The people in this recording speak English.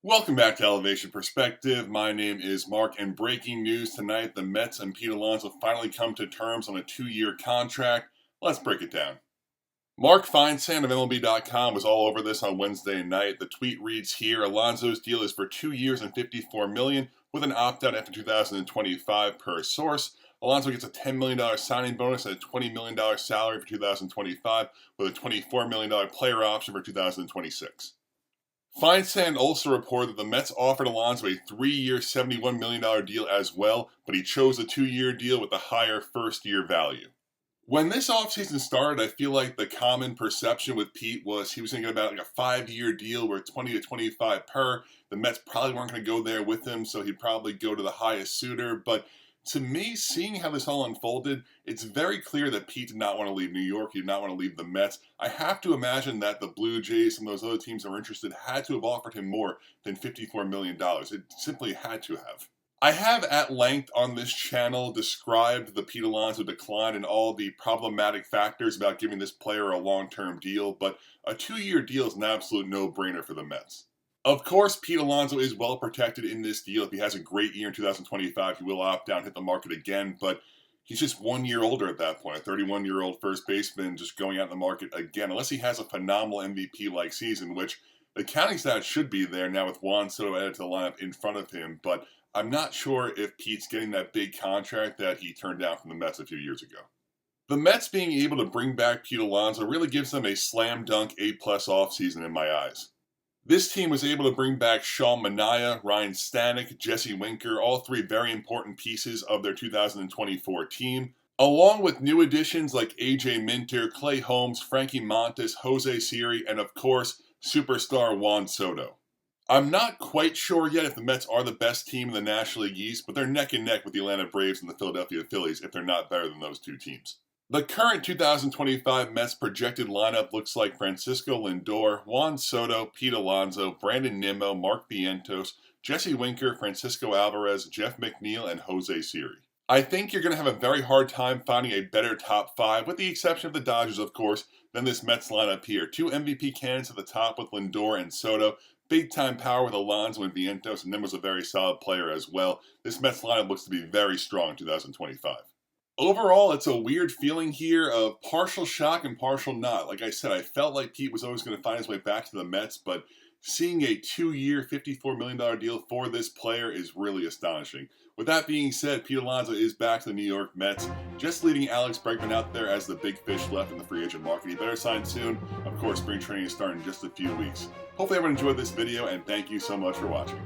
Welcome back to Elevation Perspective. My name is Mark, and breaking news tonight, the Mets and Pete Alonso finally come to terms on a 2-year contract. Let's break it down. Mark Feinsand of MLB.com was all over this on Wednesday night. The tweet reads here, Alonso's deal is for 2 years and $54 million with an opt-out after 2025 per source. Alonso gets a $10 million signing bonus and a $20 million salary for 2025 with a $24 million player option for 2026. Feinsand also reported that the Mets offered Alonso a 3-year, $71 million deal as well, but he chose a 2-year deal with a higher first-year value. When this offseason started, I feel like the common perception with Pete was he was thinking about like a 5-year deal where 20 to 25 per. The Mets probably weren't going to go there with him, so he'd probably go to the highest suitor. But to me, seeing how this all unfolded, it's very clear that Pete did not want to leave New York. He did not want to leave the Mets. I have to imagine that the Blue Jays and those other teams that were interested had to have offered him more than $54 million. It simply had to have. I have at length on this channel described the Pete Alonso decline and all the problematic factors about giving this player a long-term deal, but a 2-year deal is an absolute no-brainer for the Mets. Of course, Pete Alonso is well protected in this deal. If he has a great year in 2025, he will opt out and hit the market again, but he's just 1 year older at that point. A 31-year-old first baseman just going out in the market again, unless he has a phenomenal MVP-like season, which the counting stats should be there now with Juan Soto added to the lineup in front of him, but I'm not sure if Pete's getting that big contract that he turned down from the Mets a few years ago. The Mets being able to bring back Pete Alonso really gives them a slam dunk A-plus offseason in my eyes. This team was able to bring back Sean Manaea, Ryan Stanek, Jesse Winker, all three very important pieces of their 2024 team, along with new additions like AJ Minter, Clay Holmes, Frankie Montas, Jose Siri, and of course, superstar Juan Soto. I'm not quite sure yet if the Mets are the best team in the National League East, but they're neck and neck with the Atlanta Braves and the Philadelphia Phillies if they're not better than those two teams. The current 2025 Mets projected lineup looks like Francisco Lindor, Juan Soto, Pete Alonso, Brandon Nimmo, Mark Vientos, Jesse Winker, Francisco Alvarez, Jeff McNeil, and Jose Siri. I think you're going to have a very hard time finding a better top 5, with the exception of the Dodgers, of course, than this Mets lineup here. 2 MVP candidates at the top with Lindor and Soto, big-time power with Alonso and Vientos, and Nimmo's a very solid player as well. This Mets lineup looks to be very strong in 2025. Overall, it's a weird feeling here of partial shock and partial not. Like I said, I felt like Pete was always going to find his way back to the Mets, but seeing a 2-year, $54 million deal for this player is really astonishing. With that being said, Pete Alonso is back to the New York Mets, just leaving Alex Bregman out there as the big fish left in the free agent market. He better sign soon. Of course, spring training is starting in just a few weeks. Hopefully everyone enjoyed this video, and thank you so much for watching.